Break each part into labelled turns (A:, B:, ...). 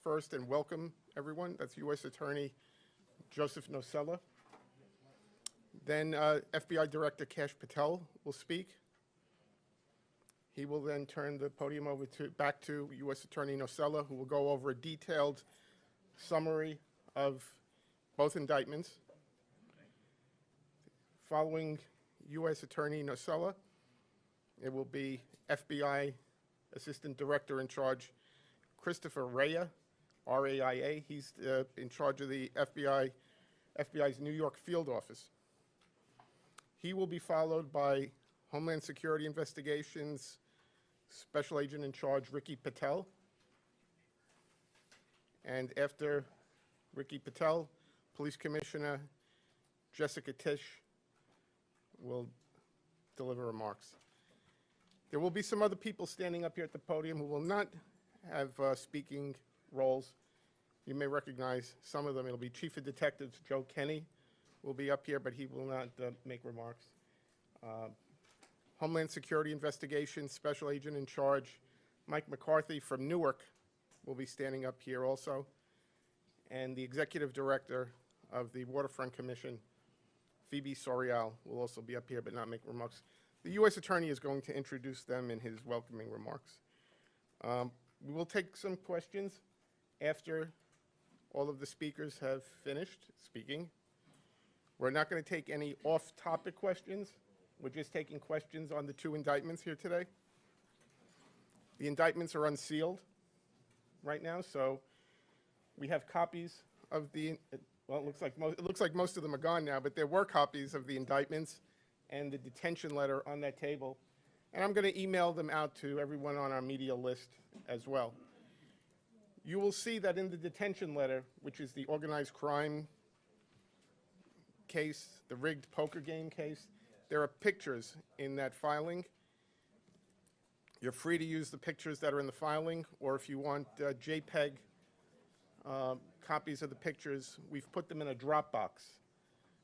A: first and welcome everyone. That's U.S. Attorney Joseph Nocella. Then FBI Director Kash Patel will speak. He will then turn the podium over back to U.S. Attorney Nocella, who will go over a detailed summary of both indictments. Following U.S. Attorney Nocella, it will be FBI Assistant Director in Charge Christopher Raya, R-A-I-A. He's in charge of the FBI's New York field office. He will be followed by Homeland Security Investigations Special Agent in Charge Ricky Patel. And after Ricky Patel, Police Commissioner Jessica Tisch will deliver remarks. There will be some other people standing up here at the podium who will not have speaking roles. You may recognize some of them. It'll be Chief of Detectives Joe Kenny will be up here, but he will not make remarks. Homeland Security Investigations Special Agent in Charge Mike McCarthy from Newark will be standing up here also. And the Executive Director of the Waterfront Commission, Phoebe Sorial, will also be up here but not make remarks. The U.S. Attorney is going to introduce them in his welcoming remarks. We will take some questions after all of the speakers have finished speaking. We're not going to take any off-topic questions. We're just taking questions on the two indictments here today. The indictments are unsealed right now, so we have copies of the, well, it looks like most of them are gone now, but there were copies of the indictments and the detention letter on that table. And I'm going to email them out to everyone on our media list as well. You will see that in the detention letter, which is the organized crime case, the rigged poker game case, there are pictures in that filing. You're free to use the pictures that are in the filing, or if you want JPEG copies of the pictures, we've put them in a Dropbox.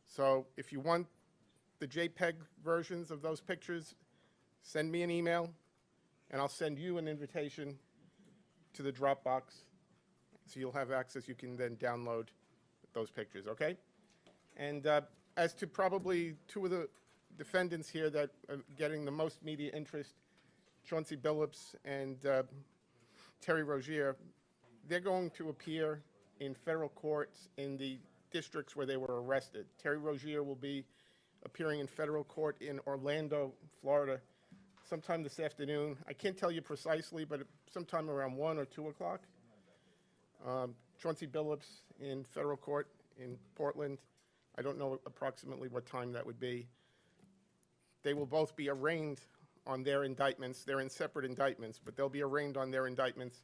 A: So if you want the JPEG versions of those pictures, send me an email, and I'll send you an invitation to the Dropbox, so you'll have access. You can then download those pictures, okay? And as to probably two of the defendants here that are getting the most media interest, Chauncey Billups and Terry Rozier, they're going to appear in federal courts in the districts where they were arrested. Terry Rozier will be appearing in federal court in Orlando, Florida, sometime this afternoon. I can't tell you precisely, but sometime around 1 or 2 o'clock. Chauncey Billups in federal court in Portland. I don't know approximately what time that would be. They will both be arraigned on their indictments. They're in separate indictments, but they'll be arraigned on their indictments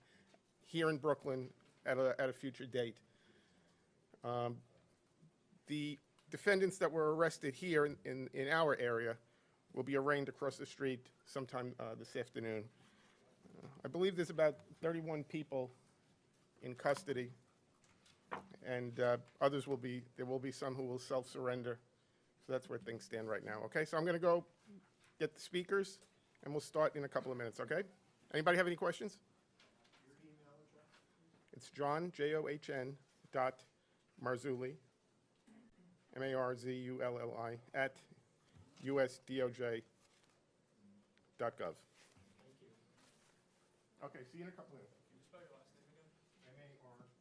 A: here in Brooklyn at a future date. The defendants that were arrested here in our area will be arraigned across the street sometime this afternoon. I believe there's about 31 people in custody, and there will be some who will self-surrender. So that's where things stand right now, okay? So I'm gonna go get the speakers, and we'll start in a couple of minutes, okay? Anybody have any questions? Your email address? It's John, John, Marzulli, Marzulli, at usdoj.gov. Thank you. Okay, see you in a couple of minutes.
B: Can you spell your last name again?
A: Marzulli.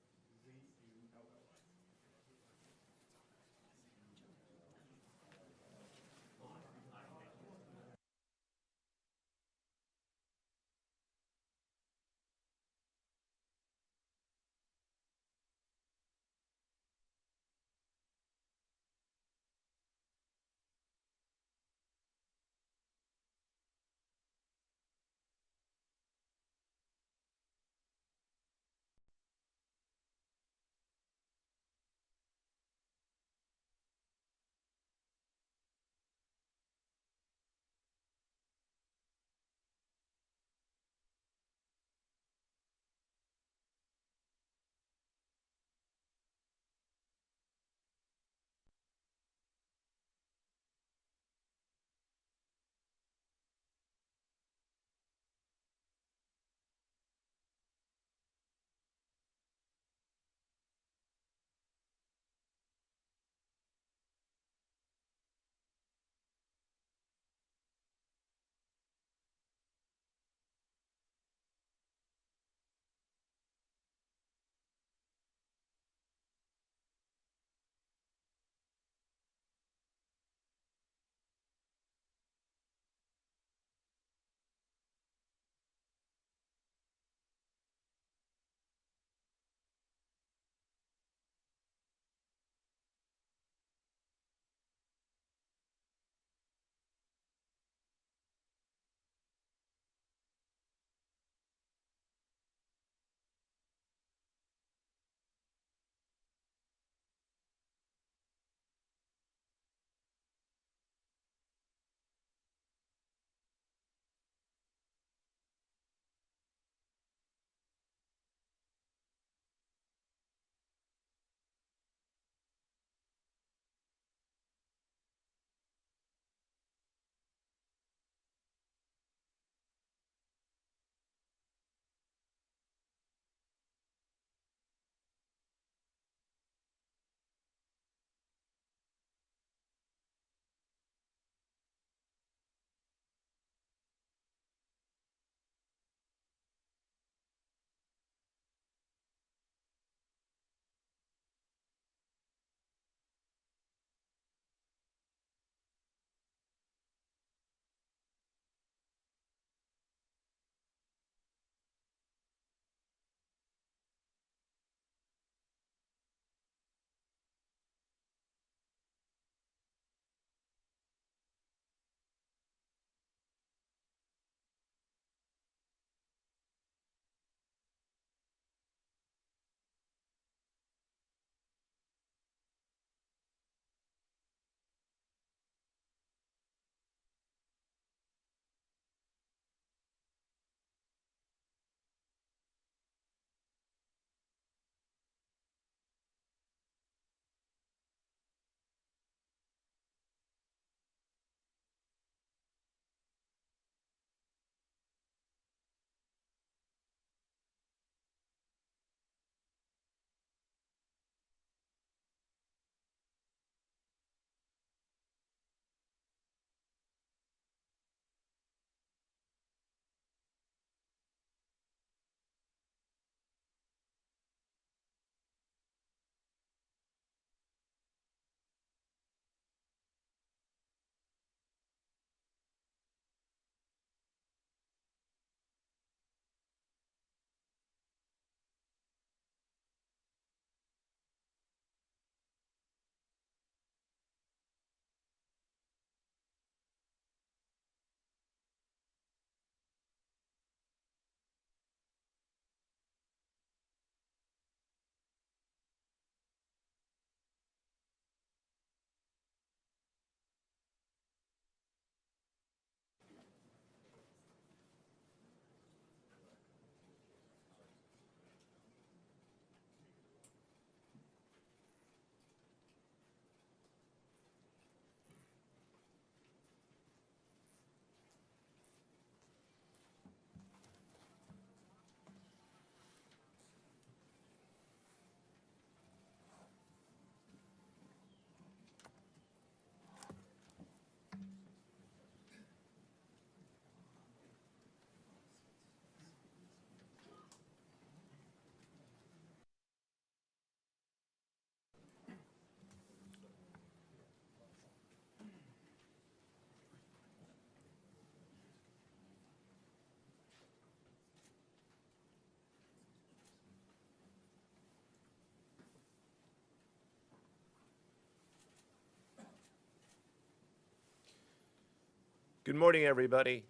C: Good morning, everybody.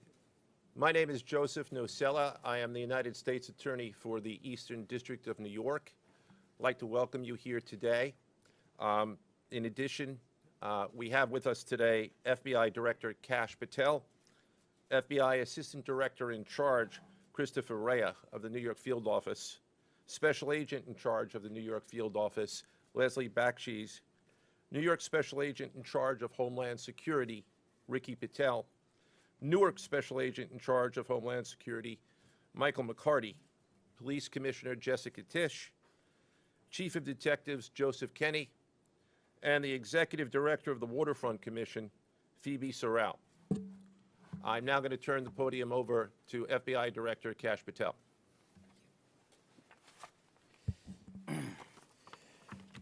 C: My name is Joseph Nocella. I am the United States Attorney for the Eastern District of New York. I'd like to welcome you here today. In addition, we have with us today FBI Director Kash Patel, FBI Assistant Director in Charge Christopher Rea of the New York Field Office, Special Agent in Charge of the New York Field Office Leslie Bakshi's, New York Special Agent in Charge of Homeland Security Ricky Patel, Newark Special Agent in Charge of Homeland Security Michael McCarty, Police Commissioner Jessica Tisch, Chief of Detectives Joseph Kenny, and the Executive Director of the Waterfront Commission, Phoebe Sorrell. I'm now going to turn the podium over to FBI Director Kash Patel.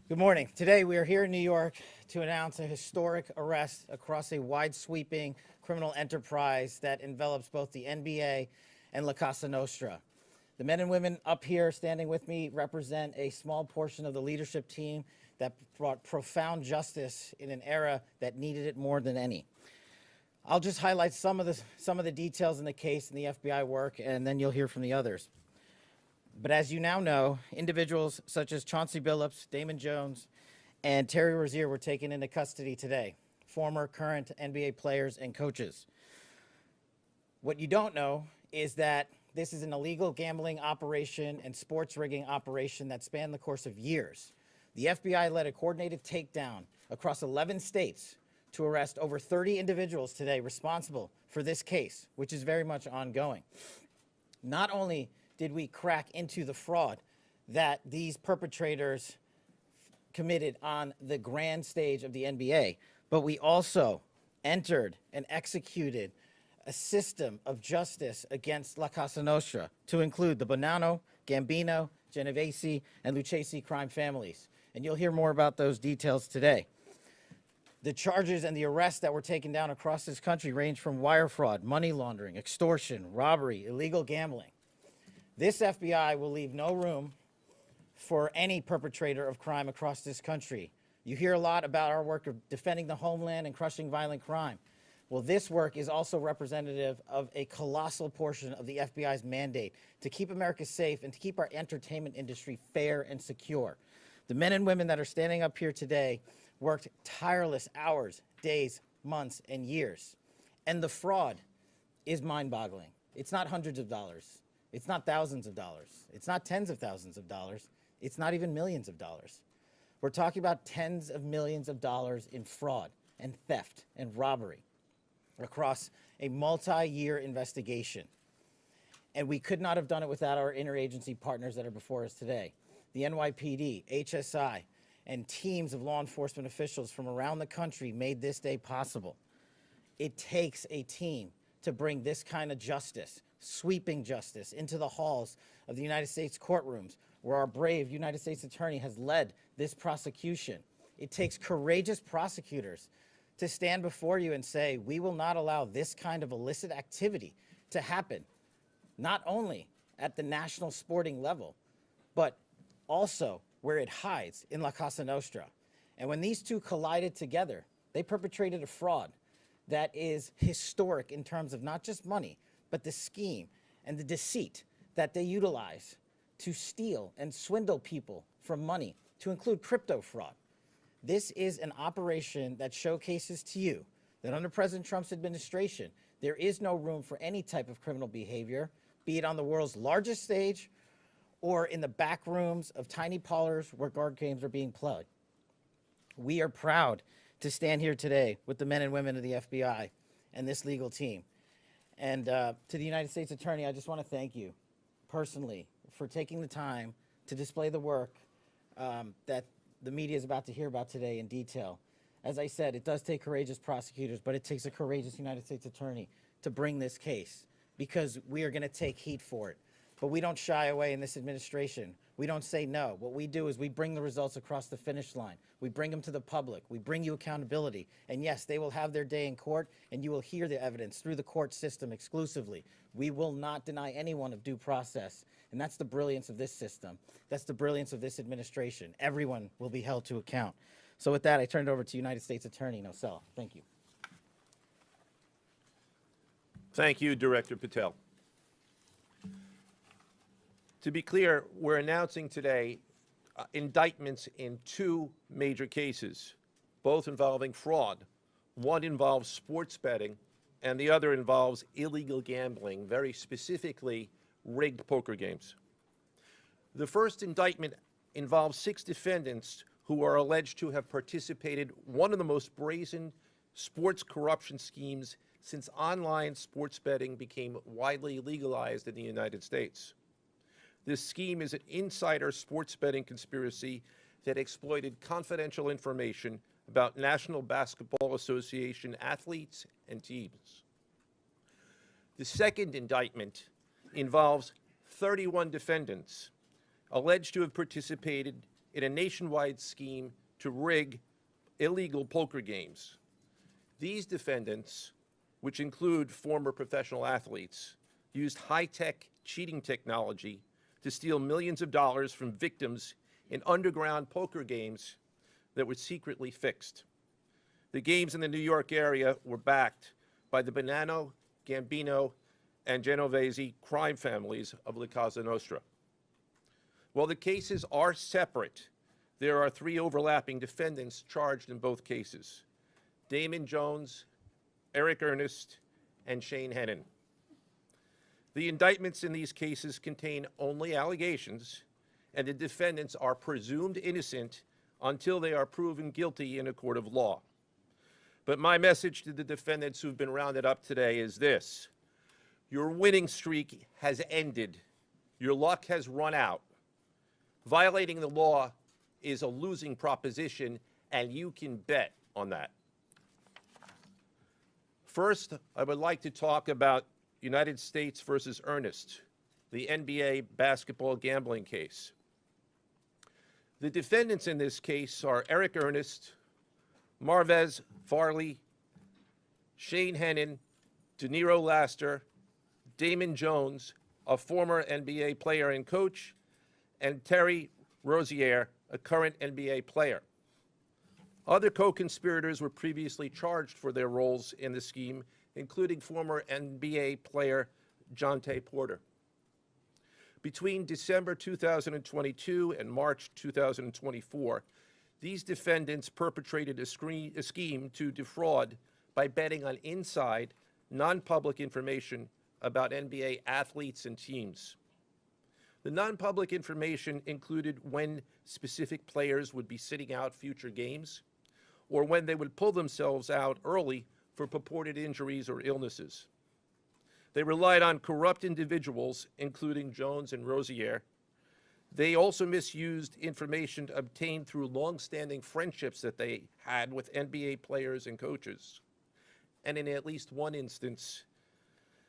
D: Good morning. Today we are here in New York to announce a historic arrest across a wide-sweeping criminal enterprise that envelops both the NBA and La Casa Nostra. The men and women up here standing with me represent a small portion of the leadership team that brought profound justice in an era that needed it more than any. I'll just highlight some of the details in the case and the FBI work, and then you'll hear from the others. But as you now know, individuals such as Chauncey Billups, Damon Jones, and Terry Rozier were taken into custody today, former, current NBA players and coaches. What you don't know is that this is an illegal gambling operation and sports rigging operation that spanned the course of years. The FBI led a coordinated takedown across 11 states to arrest over 30 individuals today responsible for this case, which is very much ongoing. Not only did we crack into the fraud that these perpetrators committed on the grand stage of the NBA, but we also entered and executed a system of justice against La Casa Nostra to include the Bonanno, Gambino, Genovese, and Lucchese crime families. And you'll hear more about those details today. The charges and the arrests that were taken down across this country range from wire fraud, money laundering, extortion, robbery, illegal gambling. This FBI will leave no room for any perpetrator of crime across this country. You hear a lot about our work of defending the homeland and crushing violent crime. Well, this work is also representative of a colossal portion of the FBI's mandate to keep America safe and to keep our entertainment industry fair and secure. The men and women that are standing up here today worked tireless hours, days, months, and years. And the fraud is mind-boggling. It's not hundreds of dollars. It's not thousands of dollars. It's not tens of thousands of dollars. It's not even millions of dollars. We're talking about tens of millions of dollars in fraud and theft and robbery across a multi-year investigation. And we could not have done it without our interagency partners that are before us today. The NYPD, HSI, and teams of law enforcement officials from around the country made this day possible. It takes a team to bring this kind of justice, sweeping justice, into the halls of the United States courtrooms, where our brave United States Attorney has led this prosecution. It takes courageous prosecutors to stand before you and say, we will not allow this kind of illicit activity to happen, not only at the national sporting level, but also where it hides in La Casa Nostra. And when these two collided together, they perpetrated a fraud that is historic in terms of not just money, but the scheme and the deceit that they utilize to steal and swindle people from money, to include crypto fraud. This is an operation that showcases to you that under President Trump's administration, there is no room for any type of criminal behavior, be it on the world's largest stage or in the back rooms of tiny parlors where guard games are being played. We are proud to stand here today with the men and women of the FBI and this legal team. And to the United States Attorney, I just want to thank you personally for taking the time to display the work that the media is about to hear about today in detail. As I said, it does take courageous prosecutors, but it takes a courageous United States Attorney to bring this case, because we are going to take heat for it. But we don't shy away in this administration. We don't say no. What we do is we bring the results across the finish line. We bring them to the public. We bring you accountability. And yes, they will have their day in court, and you will hear the evidence through the court system exclusively. We will not deny anyone of due process. And that's the brilliance of this system. That's the brilliance of this administration. Everyone will be held to account. So with that, I turn it over to United States Attorney Nocella. Thank you.
C: Thank you, Director Patel. To be clear, we're announcing today indictments in two major cases, both involving fraud. One involves sports betting, and the other involves illegal gambling, very specifically rigged poker games. The first indictment involves 6 defendants who are alleged to have participated in one of the most brazen sports corruption schemes since online sports betting became widely legalized in the United States. This scheme is an insider sports betting conspiracy that exploited confidential information about National Basketball Association athletes and teams. The second indictment involves 31 defendants alleged to have participated in a nationwide scheme to rig illegal poker games. These defendants, which include former professional athletes, used high-tech cheating technology to steal millions of dollars from victims in underground poker games that were secretly fixed. The games in the New York area were backed by the Bonanno, Gambino, and Genovese crime families of La Cosa Nostra. While the cases are separate, there are 3 overlapping defendants charged in both cases: Damon Jones, Eric Ernest, and Shane Hennon. The indictments in these cases contain only allegations, and the defendants are presumed innocent until they are proven guilty in a court of law. But my message to the defendants who've been rounded up today is this: your winning streak has ended. Your luck has run out. Violating the law is a losing proposition, and you can bet on that. First, I would like to talk about United States versus Ernest, the NBA basketball gambling case. The defendants in this case are Eric Ernest, Marvez Farley, Shane Hennon, De Niro Laster, Damon Jones, a former NBA player and coach, and Terry Rozier, a current NBA player. Other co-conspirators were previously charged for their roles in the scheme, including former NBA player Jontay Porter. Between December 2022 and March 2024, these defendants perpetrated a scheme to defraud by betting on inside, non-public information about NBA athletes and teams. The non-public information included when specific players would be sitting out future games, or when they would pull themselves out early for purported injuries or illnesses. They relied on corrupt individuals, including Jones and Rozier. They also misused information obtained through long-standing friendships that they had with NBA players and coaches. And in at least one instance,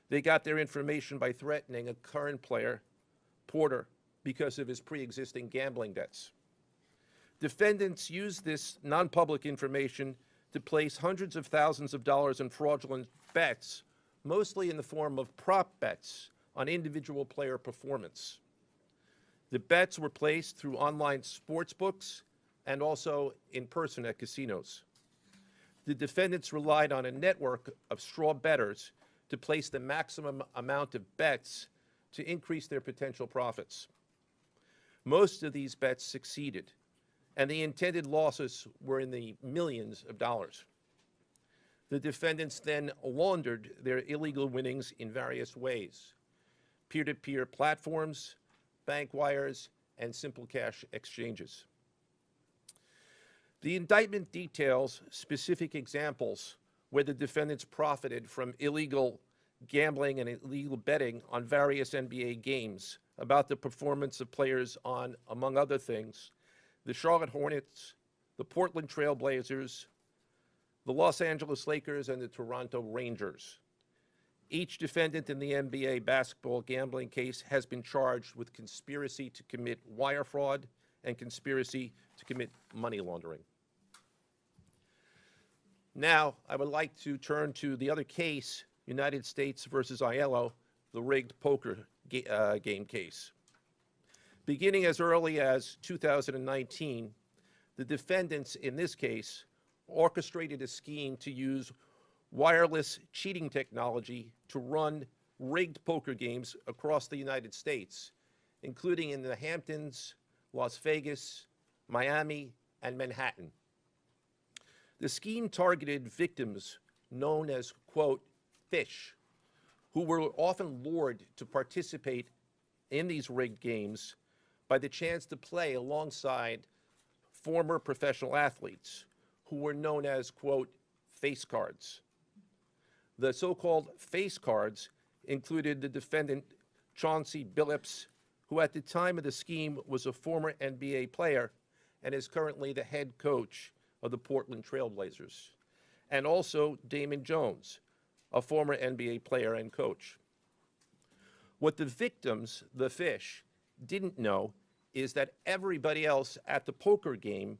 C: they got their information by threatening a current player, Porter, because of his pre-existing gambling debts. Defendants used this non-public information to place hundreds of thousands of dollars in fraudulent bets, mostly in the form of prop bets on individual player performance. The bets were placed through online sports books and also in person at casinos. The defendants relied on a network of straw bettors to place the maximum amount of bets to increase their potential profits. Most of these bets succeeded, and the intended losses were in the millions of dollars. The defendants then laundered their illegal winnings in various ways: peer-to-peer platforms, bank wires, and simple cash exchanges. The indictment details specific examples where the defendants profited from illegal gambling and illegal betting on various NBA games about the performance of players on, among other things, the Charlotte Hornets, the Portland Trail Blazers, the Los Angeles Lakers, and the Toronto Rangers. Each defendant in the NBA basketball gambling case has been charged with conspiracy to commit wire fraud and conspiracy to commit money laundering. Now, I would like to turn to the other case, United States versus Aiello, the rigged poker game case. Beginning as early as 2019, the defendants in this case orchestrated a scheme to use wireless cheating technology to run rigged poker games across the United States, including in the Hamptons, Las Vegas, Miami, and Manhattan. The scheme targeted victims known as, quote, fish, who were often lured to participate in these rigged games by the chance to play alongside former professional athletes who were known as, quote, face cards. The so-called face cards included the defendant Chauncey Billups, who at the time of the scheme was a former NBA player and is currently the head coach of the Portland Trail Blazers, and also Damon Jones, a former NBA player and coach. What the victims, the fish, didn't know is that everybody else at the poker game,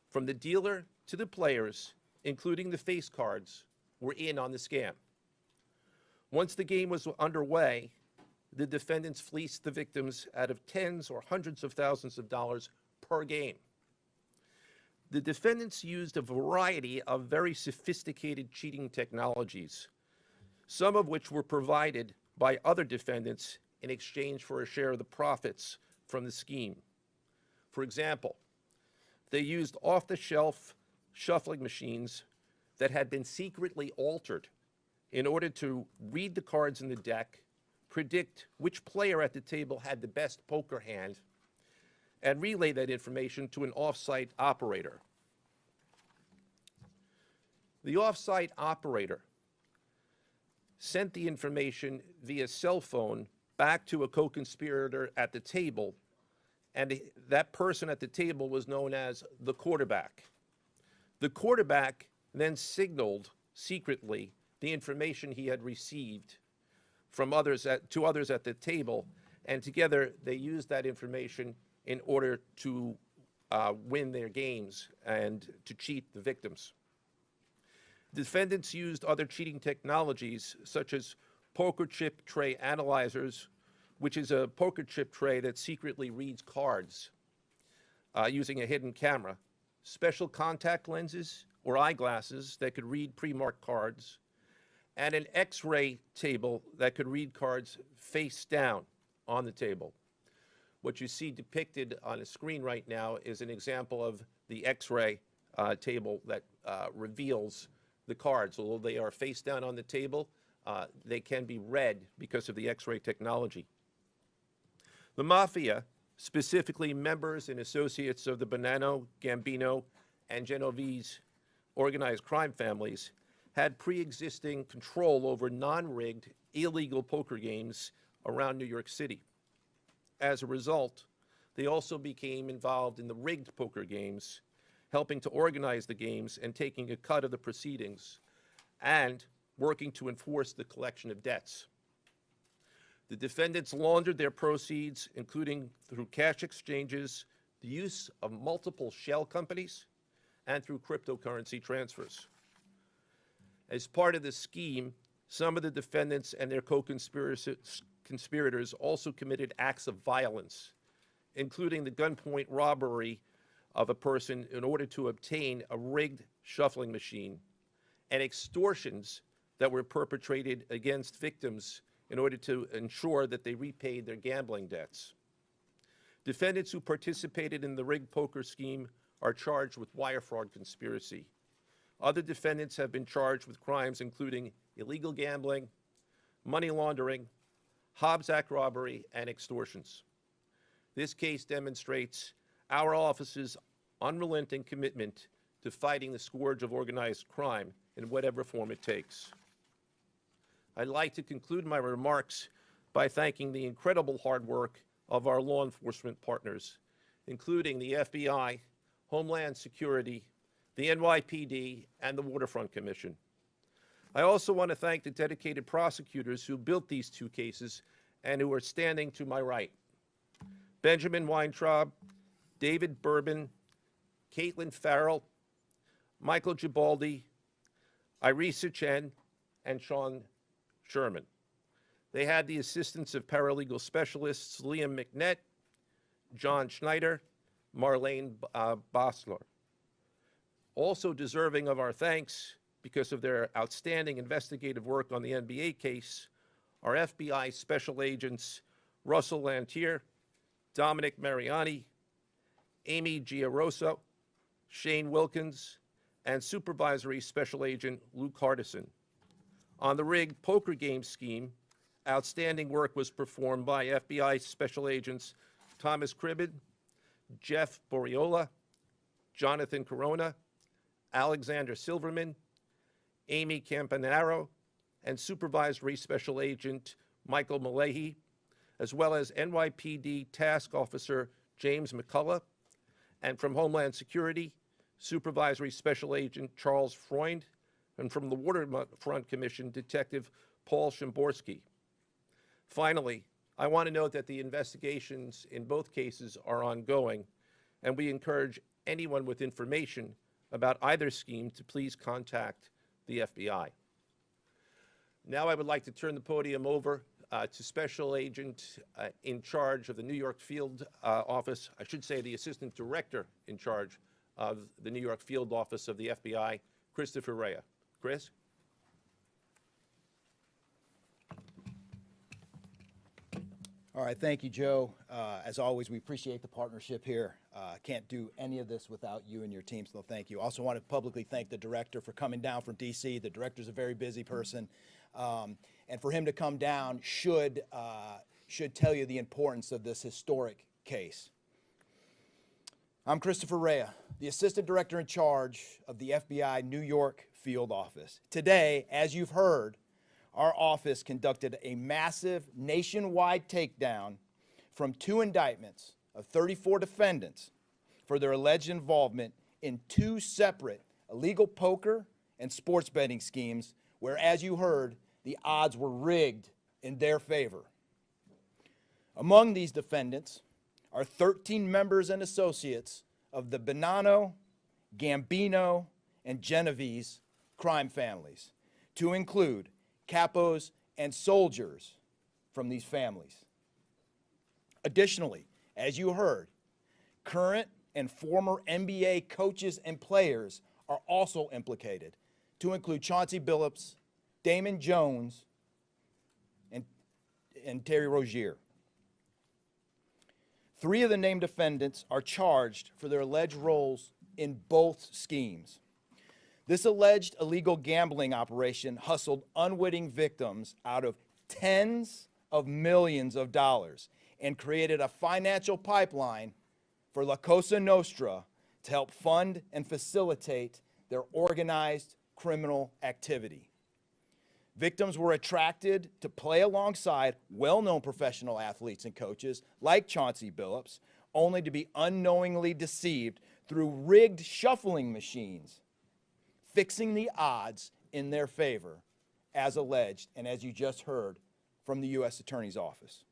C: from the dealer to the players, including the face cards, were in on the scam. Once the game was underway, the defendants fleeced the victims out of tens or hundreds of thousands of dollars per game. The defendants used a variety of very sophisticated cheating technologies, some of which were provided by other defendants in exchange for a share of the profits from the scheme. For example, they used off-the-shelf shuffling machines that had been secretly altered in order to read the cards in the deck, predict which player at the table had the best poker hand, and relay that information to an off-site operator. The off-site operator sent the information via cell phone back to a co-conspirator at the table, and that person at the table was known as the quarterback. The quarterback then signaled secretly the information he had received from others to others at the table, and together they used that information in order to win their games and to cheat the victims. Defendants used other cheating technologies such as poker chip tray analyzers, which is a poker chip tray that secretly reads cards using a hidden camera, special contact lenses or eyeglasses that could read pre-marked cards, and an X-ray table that could read cards face down on the table. What you see depicted on a screen right now is an example of the X-ray table that reveals the cards. Although they are face down on the table, they can be read because of the X-ray technology. The Mafia, specifically members and associates of the Bonanno, Gambino, and Genovese organized crime families, had pre-existing control over non-rigged, illegal poker games around New York City. As a result, they also became involved in the rigged poker games, helping to organize the games and taking a cut of the proceedings, and working to enforce the collection of debts. The defendants laundered their proceeds, including through cash exchanges, the use of multiple shell companies, and through cryptocurrency transfers. As part of the scheme, some of the defendants and their co-conspirators also committed acts of violence, including the gunpoint robbery of a person in order to obtain a rigged shuffling machine, and extortions that were perpetrated against victims in order to ensure that they repaid their gambling debts. Defendants who participated in the rigged poker scheme are charged with wire fraud conspiracy. Other defendants have been charged with crimes including illegal gambling, money laundering, Hobbs Act robbery, and extortions. This case demonstrates our office's unrelenting commitment to fighting the scourge of organized crime in whatever form it takes. I'd like to conclude my remarks by thanking the incredible hard work of our law enforcement partners, including the FBI, Homeland Security, the NYPD, and the Waterfront Commission. I also want to thank the dedicated prosecutors who built these two cases and who are standing to my right. Benjamin Weintraub, David Bourbon, Caitlin Farrell, Michael Gibaldi, Irisa Chen, and Sean Sherman. They had the assistance of paralegal specialists Liam McNett, John Schneider, Marlene Bosler. Also deserving of our thanks because of their outstanding investigative work on the NBA case are FBI Special Agents Russell Lantier, Dominic Mariani, Amy Giaroso, Shane Wilkins, and Supervisory Special Agent Luke Hardison. On the rigged poker game scheme, outstanding work was performed by FBI Special Agents Thomas Cribbin, Jeff Boriola, Jonathan Corona, Alexander Silverman, Amy Campanaro, and Supervisory Special Agent Michael Malahy, as well as NYPD Task Officer James McCullough, and from Homeland Security, Supervisory Special Agent Charles Freund, and from the Waterfront Commission, Detective Paul Shimborski. Finally, I want to note that the investigations in both cases are ongoing, and we encourage anyone with information about either scheme to please contact the FBI. Now I would like to turn the podium over to Special Agent in charge of the New York Field Office, I should say the Assistant Director in charge of the New York Field Office of the FBI, Christopher Rea. Chris?
E: All right, thank you, Joe. As always, we appreciate the partnership here. Can't do any of this without you and your team, so thank you. Also want to publicly thank the director for coming down from D.C. The director's a very busy person, and for him to come down should tell you the importance of this historic case. I'm Christopher Rea, the Assistant Director in charge of the FBI New York Field Office. Today, as you've heard, our office conducted a massive nationwide takedown from 2 indictments of 34 defendants for their alleged involvement in 2 separate illegal poker and sports betting schemes where, as you heard, the odds were rigged in their favor. Among these defendants are 13 members and associates of the Bonanno, Gambino, and Genovese crime families, to include capos and soldiers from these families. Additionally, as you heard, current and former NBA coaches and players are also implicated, to include Chauncey Billups, Damon Jones, and Terry Rozier. 3 of the named defendants are charged for their alleged roles in both schemes. This alleged illegal gambling operation hustled unwitting victims out of tens of millions of dollars and created a financial pipeline for La Cosa Nostra to help fund and facilitate their organized criminal activity. Victims were attracted to play alongside well-known professional athletes and coaches like Chauncey Billups, only to be unknowingly deceived through rigged shuffling machines, fixing the odds in their favor, as alleged and as you just heard from the U.S. Attorney's Office.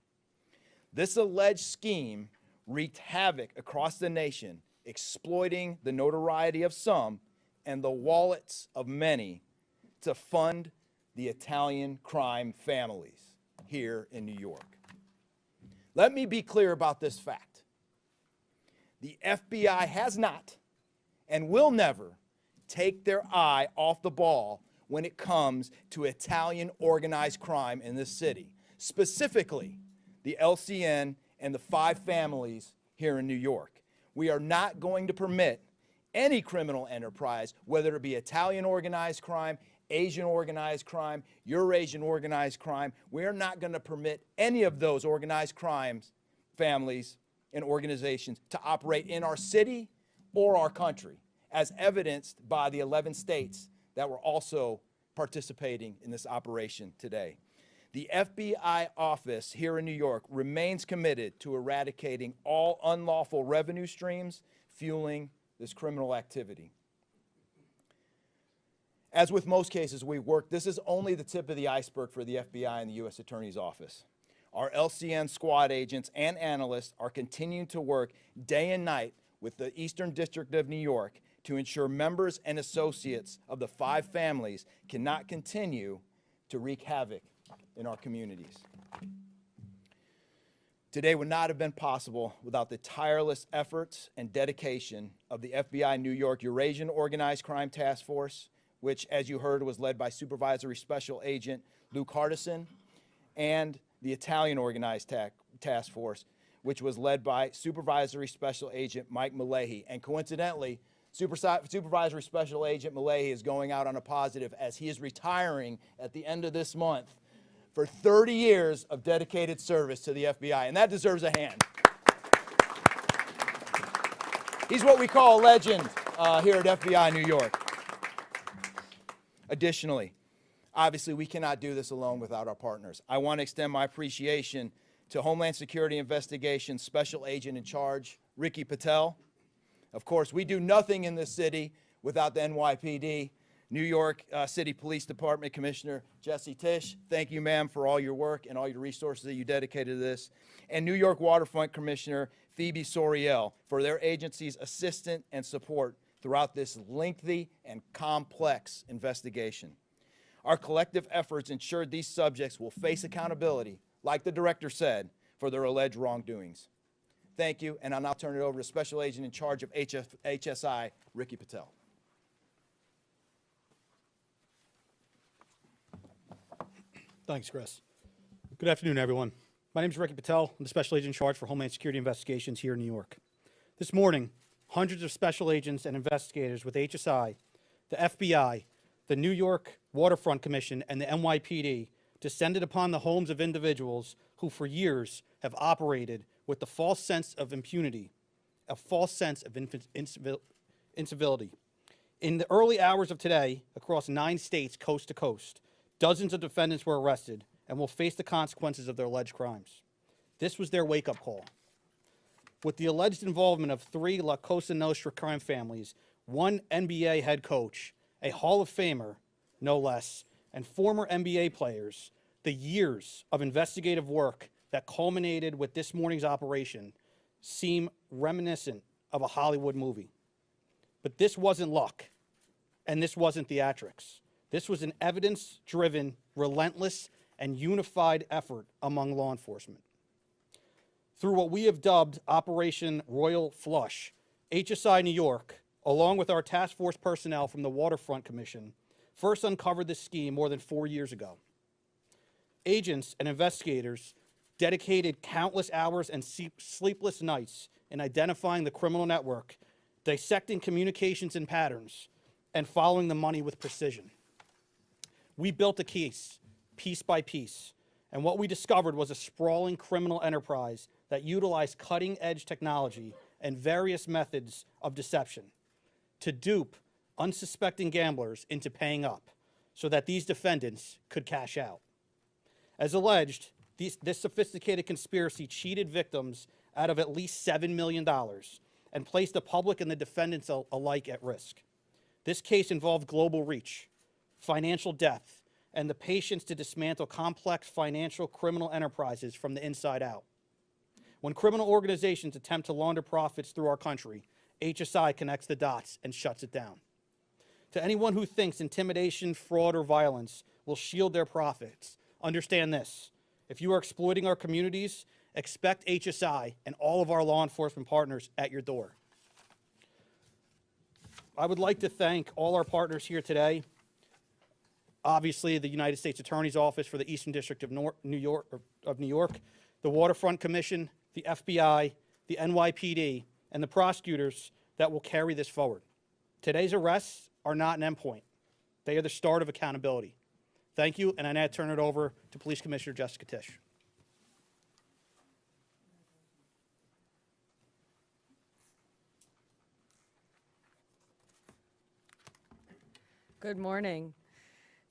E: This alleged scheme wreaked havoc across the nation, exploiting the notoriety of some and the wallets of many to fund the Italian crime families here in New York. Let me be clear about this fact. The FBI has not and will never take their eye off the ball when it comes to Italian organized crime in this city, specifically the LCN and the 5 families here in New York. We are not going to permit any criminal enterprise, whether it be Italian organized crime, Asian organized crime, Eurasian organized crime. We are not going to permit any of those organized crimes, families, and organizations to operate in our city or our country, as evidenced by the 11 states that were also participating in this operation today. The FBI office here in New York remains committed to eradicating all unlawful revenue streams fueling this criminal activity. As with most cases we work, this is only the tip of the iceberg for the FBI and the U.S. Attorney's Office. Our LCN squad agents and analysts are continuing to work day and night with the Eastern District of New York to ensure members and associates of the 5 families cannot continue to wreak havoc in our communities. Today would not have been possible without the tireless efforts and dedication of the FBI New York Eurasian Organized Crime Task Force, which, as you heard, was led by Supervisory Special Agent Luke Hardison, and the Italian Organized Task Force, which was led by Supervisory Special Agent Mike Malahy. And coincidentally, Supervisory Special Agent Malahy is going out on a positive as he is retiring at the end of this month for 30 years of dedicated service to the FBI, and that deserves a hand. He's what we call a legend here at FBI New York. Additionally, obviously, we cannot do this alone without our partners. I want to extend my appreciation to Homeland Security Investigations Special Agent in Charge, Ricky Patel. Of course, we do nothing in this city without the NYPD. New York City Police Department Commissioner Jesse Tisch, thank you, ma'am, for all your work and all your resources that you dedicated to this. And New York Waterfront Commissioner Phoebe Soriel for their agency's assistance and support throughout this lengthy and complex investigation. Our collective efforts ensured these subjects will face accountability, like the director said, for their alleged wrongdoings. Thank you, and I'll now turn it over to Special Agent in charge of HSI, Ricky Patel.
B: Thanks, Chris. Good afternoon, everyone. My name is Ricky Patel. I'm the Special Agent in charge for Homeland Security Investigations here in New York. This morning, hundreds of special agents and investigators with HSI, the FBI, the New York Waterfront Commission, and the NYPD descended upon the homes of individuals who for years have operated with the false sense of impunity, a false sense of incivility. In the early hours of today, across 9 states, coast to coast, dozens of defendants were arrested and will face the consequences of their alleged crimes. This was their wake-up call. With the alleged involvement of 3 La Cosa Nostra crime families, 1 NBA head coach, a Hall of Famer, no less, and former NBA players, the years of investigative work that culminated with this morning's operation seem reminiscent of a Hollywood movie. But this wasn't luck, and this wasn't theatrics. This was an evidence-driven, relentless, and unified effort among law enforcement. Through what we have dubbed Operation Royal Flush, HSI New York, along with our task force personnel from the Waterfront Commission, first uncovered this scheme more than 4 years ago. Agents and investigators dedicated countless hours and sleepless nights in identifying the criminal network, dissecting communications and patterns, and following the money with precision. We built a case, piece by piece, and what we discovered was a sprawling criminal enterprise that utilized cutting-edge technology and various methods of deception to dupe unsuspecting gamblers into paying up so that these defendants could cash out. As alleged, this sophisticated conspiracy cheated victims out of at least $7 million and placed the public and the defendants alike at risk. This case involved global reach, financial depth, and the patience to dismantle complex financial criminal enterprises from the inside out. When criminal organizations attempt to launder profits through our country, HSI connects the dots and shuts it down. To anyone who thinks intimidation, fraud, or violence will shield their profits, understand this. If you are exploiting our communities, expect HSI and all of our law enforcement partners at your door. I would like to thank all our partners here today. Obviously, the United States Attorney's Office for the Eastern District of New York, the Waterfront Commission, the FBI, the NYPD, and the prosecutors that will carry this forward. Today's arrests are not an endpoint. They are the start of accountability. Thank you, and I now turn it over to Police Commissioner Jessica Tisch.
F: Good morning.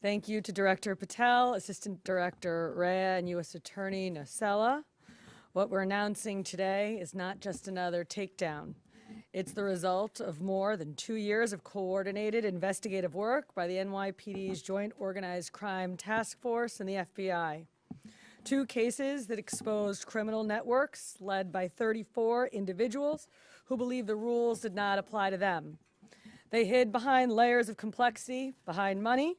F: Thank you to Director Patel, Assistant Director Rea, and U.S. Attorney Nocella. What we're announcing today is not just another takedown. It's the result of more than 2 years of coordinated investigative work by the NYPD's Joint Organized Crime Task Force and the FBI. 2 cases that exposed criminal networks led by 34 individuals who believed the rules did not apply to them. They hid behind layers of complexity, behind money,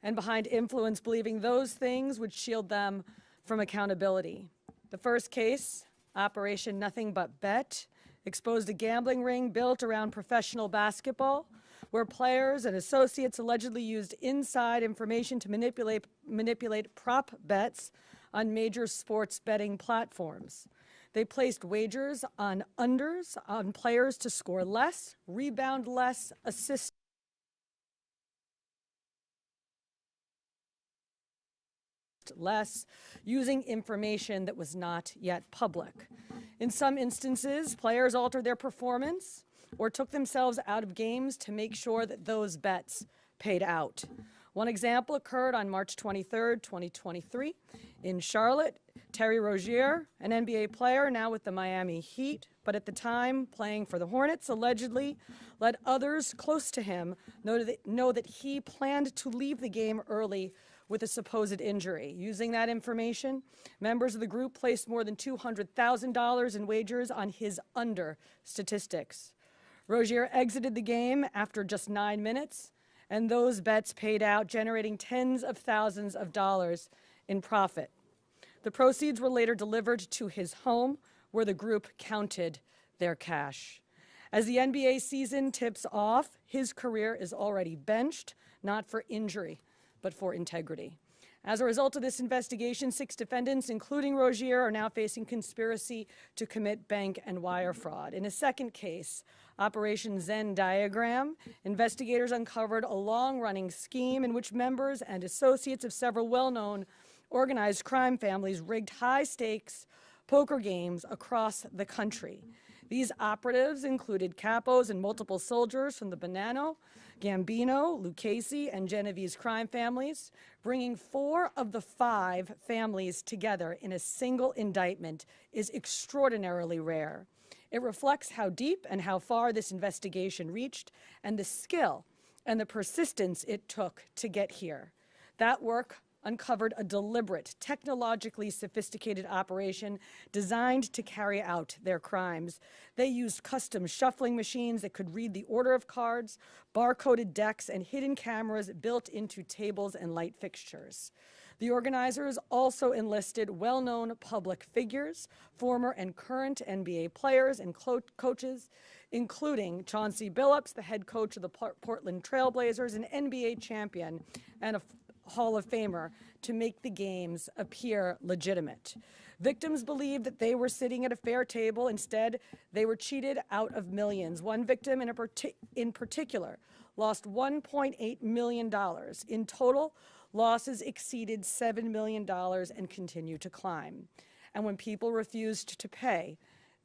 F: and behind influence, believing those things would shield them from accountability. The first case, Operation Nothing But Bet, exposed a gambling ring built around professional basketball, where players and associates allegedly used inside information to manipulate prop bets on major sports betting platforms. They placed wagers on unders on players to score less, rebound less, assist less, using information that was not yet public. In some instances, players altered their performance or took themselves out of games to make sure that those bets paid out. One example occurred on March 23rd, 2023 in Charlotte. Terry Rozier, an NBA player now with the Miami Heat, but at the time playing for the Hornets, allegedly let others close to him know that he planned to leave the game early with a supposed injury. Using that information, members of the group placed more than $200,000 in wagers on his under statistics. Rozier exited the game after just 9 minutes, and those bets paid out, generating tens of thousands of dollars in profit. The proceeds were later delivered to his home, where the group counted their cash. As the NBA season tips off, his career is already benched, not for injury, but for integrity. As a result of this investigation, 6 defendants, including Rozier, are now facing conspiracy to commit bank and wire fraud. In a second case, Operation Zen Diagram, investigators uncovered a long-running scheme in which members and associates of several well-known organized crime families rigged high-stakes poker games across the country. These operatives included capos and multiple soldiers from the Bonanno, Gambino, Lucchese, and Genovese crime families. Bringing 4 of the 5 families together in a single indictment is extraordinarily rare. It reflects how deep and how far this investigation reached, and the skill and the persistence it took to get here. That work uncovered a deliberate, technologically sophisticated operation designed to carry out their crimes. They used custom shuffling machines that could read the order of cards, barcoded decks, and hidden cameras built into tables and light fixtures. The organizers also enlisted well-known public figures, former and current NBA players and coaches, including Chauncey Billups, the head coach of the Portland Trail Blazers, an NBA champion and a Hall of Famer, to make the games appear legitimate. Victims believed that they were sitting at a fair table. Instead, they were cheated out of millions. One victim in particular lost $1.8 million. In total, losses exceeded $7 million and continue to climb. And when people refused to pay,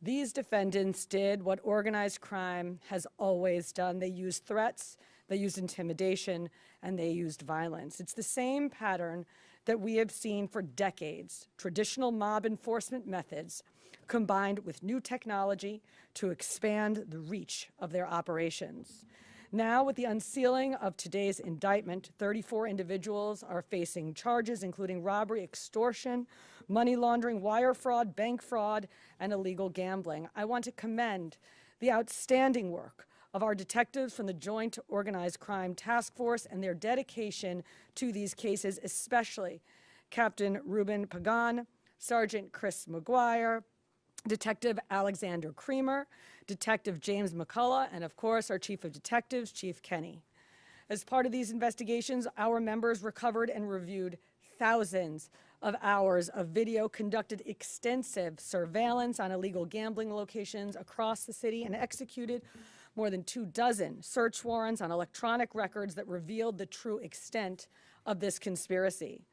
F: these defendants did what organized crime has always done. They used threats, they used intimidation, and they used violence. It's the same pattern that we have seen for decades: traditional mob enforcement methods combined with new technology to expand the reach of their operations. Now, with the unsealing of today's indictment, 34 individuals are facing charges, including robbery, extortion, money laundering, wire fraud, bank fraud, and illegal gambling. I want to commend the outstanding work of our detectives from the Joint Organized Crime Task Force and their dedication to these cases, especially Captain Ruben Pagan, Sergeant Chris McGuire, Detective Alexander Creamer, Detective James McCullough, and of course our Chief of Detectives, Chief Kenny. As part of these investigations, our members recovered and reviewed thousands of hours of video, conducted extensive surveillance on illegal gambling locations across the city, and executed more than 24 search warrants on electronic records that revealed the true extent of this conspiracy.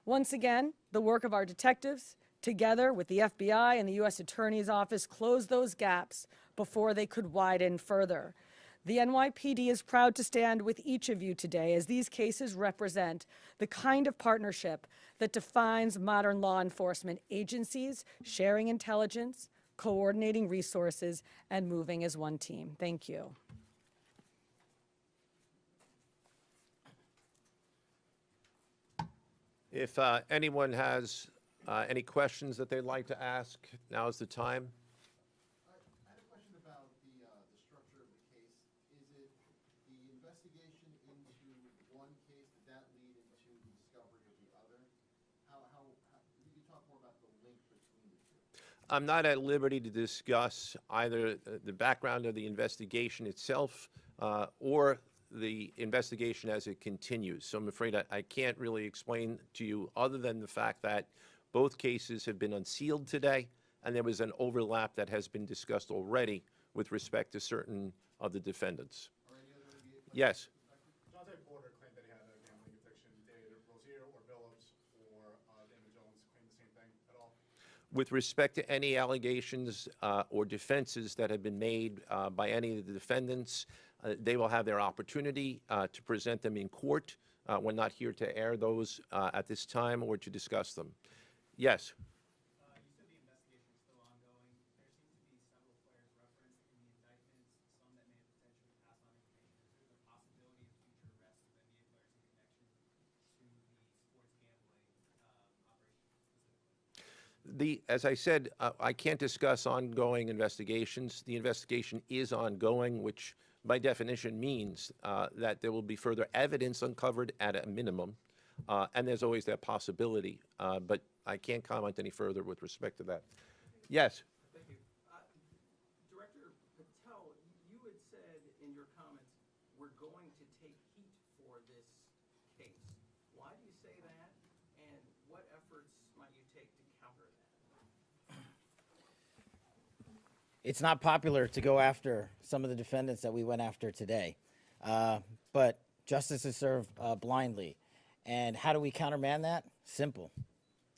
F: Once again, the work of our detectives, together with the FBI and the U.S. Attorney's Office, closed those gaps before they could widen further. The NYPD is proud to stand with each of you today, as these cases represent the kind of partnership that defines modern law enforcement agencies, sharing intelligence, coordinating resources, and moving as one team. Thank you.
C: If anyone has any questions that they'd like to ask, now is the time.
G: I had a question about the structure of the case. Is it the investigation into one case, did that lead into the discovery of the other? If you could talk more about the link between the two.
C: I'm not at liberty to discuss either the background of the investigation itself or the investigation as it continues. So I'm afraid I can't really explain to you other than the fact that both cases have been unsealed today, and there was an overlap that has been discussed already with respect to certain of the defendants. Yes.
H: Jontay Porter claimed that he had a gambling addiction. Did Rozier or Billups or Damon Jones claim the same thing at all?
C: With respect to any allegations or defenses that have been made by any of the defendants, they will have their opportunity to present them in court. We're not here to air those at this time or to discuss them. Yes.
I: You said the investigation is still ongoing. There seems to be several players referenced in the indictments, some that may have potentially passed on information. Is there the possibility of future arrests of NBA players in connection to the sports gambling operation specifically?
C: As I said, I can't discuss ongoing investigations. The investigation is ongoing, which by definition means that there will be further evidence uncovered at a minimum, and there's always that possibility. But I can't comment any further with respect to that. Yes.
I: Thank you. Director Patel, you had said in your comments, we're going to take heat for this case. Why do you say that, and what efforts might you take to counter that?
D: It's not popular to go after some of the defendants that we went after today, but justice is served blindly. And how do we countermand that? Simple.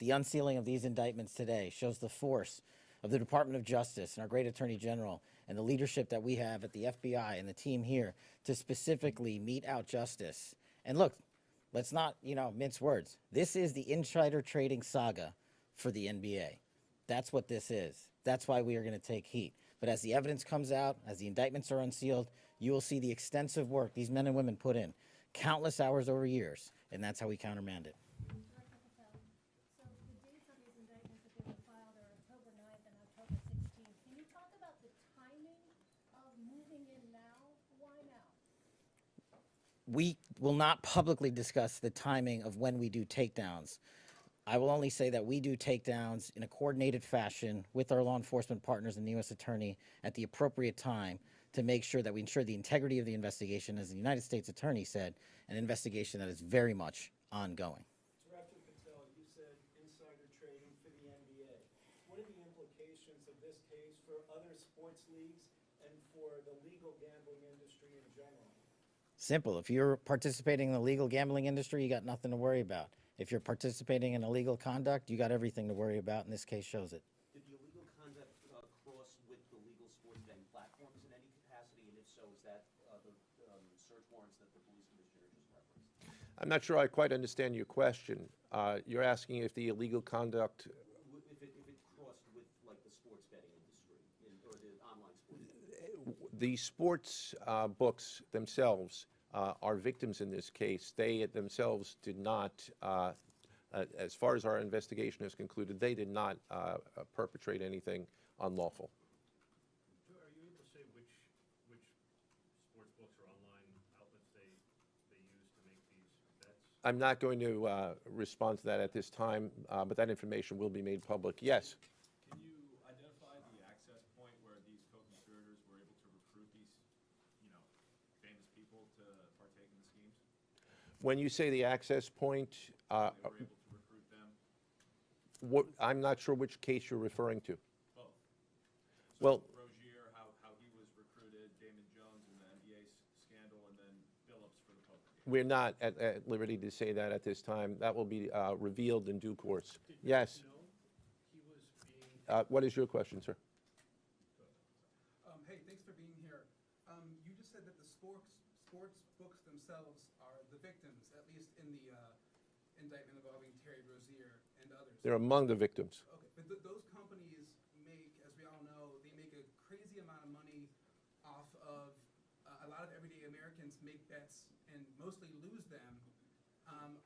D: The unsealing of these indictments today shows the force of the Department of Justice and our great Attorney General and the leadership that we have at the FBI and the team here to specifically mete out justice. And look, let's not, mince words. This is the insider trading saga for the NBA. That's what this is. That's why we are going to take heat. But as the evidence comes out, as the indictments are unsealed, you will see the extensive work these men and women put in, countless hours over years, and that's how we countermand it.
J: Director Patel, so the dates on these indictments that they were filed are October 9th and October 16th. Can you talk about the timing of moving in now? Why now?
D: We will not publicly discuss the timing of when we do takedowns. I will only say that we do takedowns in a coordinated fashion with our law enforcement partners and the U.S. Attorney at the appropriate time to make sure that we ensure the integrity of the investigation, as the United States Attorney said, an investigation that is very much ongoing.
K: Director Patel, you said insider trading for the NBA. What are the implications of this case for other sports leagues and for the legal gambling industry in general?
D: Simple. If you're participating in the legal gambling industry, you got nothing to worry about. If you're participating in illegal conduct, you got everything to worry about, and this case shows it.
L: Did the illegal conduct cross with the legal sports betting platforms in any capacity? And if so, is that the search warrants that the police commissioner just referenced?
C: I'm not sure I quite understand your question. You're asking if the illegal conduct.
L: If it crossed with, like, the sports betting industry or the online sports?
C: The sports books themselves are victims in this case. They themselves did not, as far as our investigation has concluded, they did not perpetrate anything unlawful.
H: Are you able to say which sports books or online outlets they use to make these bets?
C: I'm not going to respond to that at this time, but that information will be made public. Yes?
M: Can you identify the access point where these co-conspirators were able to recruit these, famous people to partake in the schemes?
C: When you say the access point,
M: They were able to recruit them?
C: I'm not sure which case you're referring to.
M: Both.
C: Well,
M: Rozier, how he was recruited, Damon Jones in the NBA scandal, and then Billups for the poker game.
C: we're not at liberty to say that at this time. That will be revealed in due course. Yes?
H: He was being.
C: What is your question, sir?
N: Hey, thanks for being here. You just said that the sports books themselves are the victims, at least in the indictment involving Terry Rozier and others.
C: They're among the victims.
N: Okay, but those companies make, as we all know, they make a crazy amount of money off of a lot of everyday Americans make bets and mostly lose them.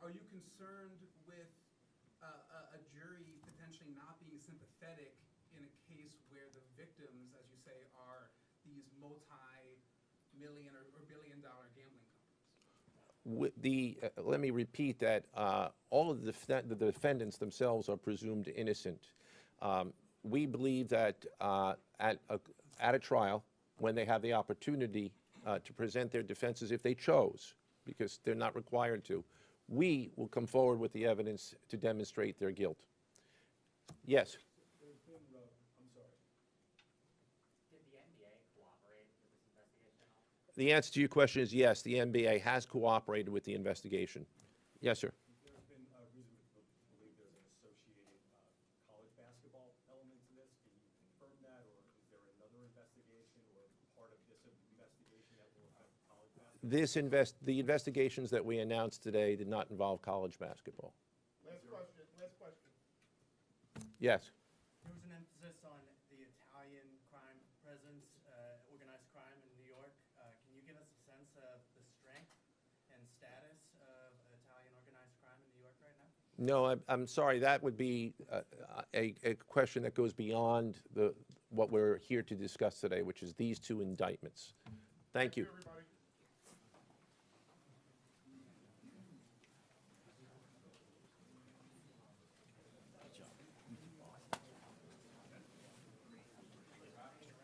N: Are you concerned with a jury potentially not being sympathetic in a case where the victims, as you say, are these multi-million or billion-dollar gambling companies?
C: Let me repeat that all of the defendants themselves are presumed innocent. We believe that at a trial, when they have the opportunity to present their defenses if they chose, because they're not required to. We will come forward with the evidence to demonstrate their guilt. Yes?
K: There's been, I'm sorry.
L: Did the NBA cooperate with this investigation at all?
C: The answer to your question is yes, the NBA has cooperated with the investigation. Yes, sir.
M: There's been reason to believe there's an associated college basketball element to this. Can you confirm that, or is there another investigation or part of this investigation that will affect college basketball?
C: The investigations that we announced today did not involve college basketball.
A: Last question, last question.
C: Yes.
I: There was an emphasis on the Italian crime presence, organized crime in New York. Can you give us a sense of the strength and status of Italian organized crime in New York right now?
C: No, I'm sorry. That would be a question that goes beyond what we're here to discuss today, which is these two indictments. Thank you.
A: Everybody.